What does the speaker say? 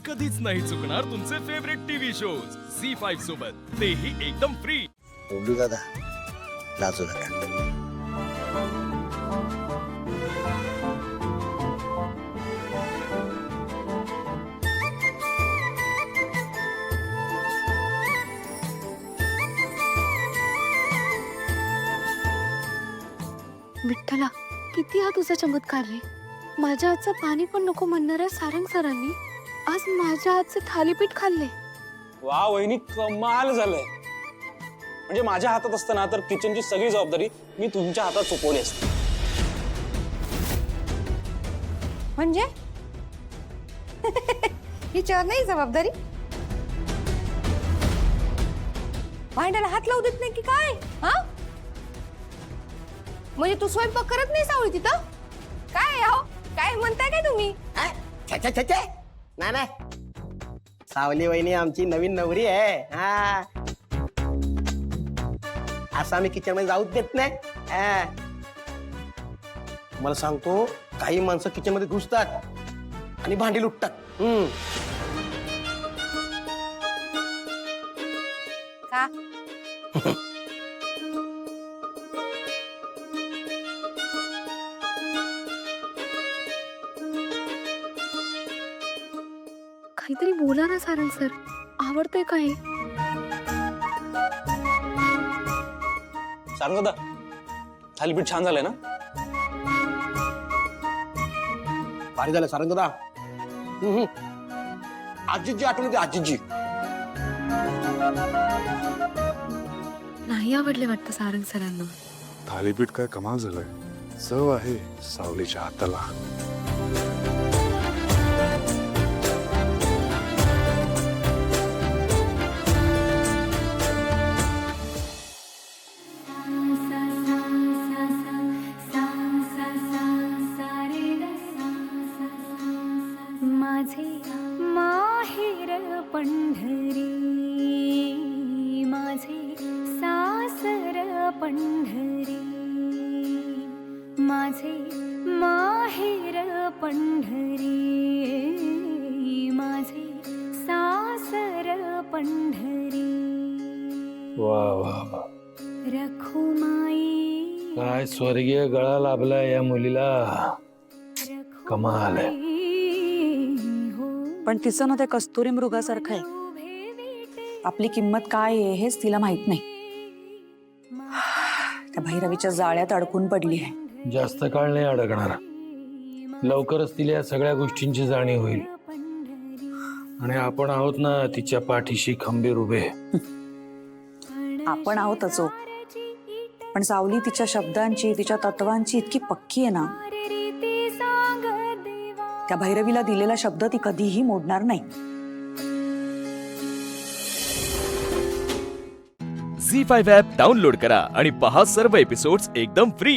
कधीच नाही चुकणार तुमचे फेवरेट टीव्ही शोज झी5 सोबत, तेही एकदम फ्री. बोलू दादा, लाजू नका. विठ्ठला, किती हा तुझा चमत्कार रे. माझ्या हातचं पाणी पण नको म्हणणाऱ्या सारंग सरांनी आज माझ्या हातचे थालीपीठ खाल्ले. वा वहिनी, कमाल झालंय. म्हणजे माझ्या हातात असताना तर किचनची सगळी जबाबदारी मी तुमच्या हातात सोपवली असते. म्हणजे हिच्यावर नाही जबाबदारी? भांड्याला हात लावू देत नाही की काय? हा, म्हणजे तू स्वयंपाक करत नाही सावळी तिथं? काय हो, काय म्हणताय काय तुम्ही? नाही सावली वहिनी आमची नवीन नवरी आहे. हा, असं आम्ही किचन मध्ये जाऊच देत नाही. मला सांगतो, काही माणसं किचन मध्ये घुसतात आणि भांडी लुटतात. का? काहीतरी बोला ना सारंग सर, आवडतंय काय? सांग दादा, थालीपीठ छान झालंय ना? भारी झालं सारंग दादा. आजीची आठवण होती, आजीची. नाही आवडले वाटतं सारंग सरांना. थालीपीठ काय कमाल झालंय. चव आहे सावलीच्या हाताला. माझे माहेर पंढरी, माझे सासर पंढरी, माझे माहेर पंढरी, माझे सासर पंढरी. वा वा वा, रखुमाई काय स्वर्गीय गळा लाभला या मुलीला. कमाल आहे. पण तिचं ना त्या कस्तुरी मृगासारखं आहे. आपली किंमत काय आहे हेच तिला माहित नाही. त्या भैरवीच्या जाळ्यात अडकून पडली आहे. जास्त काळ नाही अडकणार. लवकरच तिला या सगळ्या गोष्टींची जाणीव होईल. आणि आपण आहोत ना तिच्या पाठीशी खंबीर उभे. आपण आहोतच हो. पण सावली तिच्या शब्दांची, तिच्या तत्वांची इतकी पक्की आहे ना, त्या भैरवीला दिलेला शब्द ती कधीही मोडणार नाही. झी5 ॲप डाउनलोड करा आणि पहा सर्व एपिसोड्स एकदम फ्री.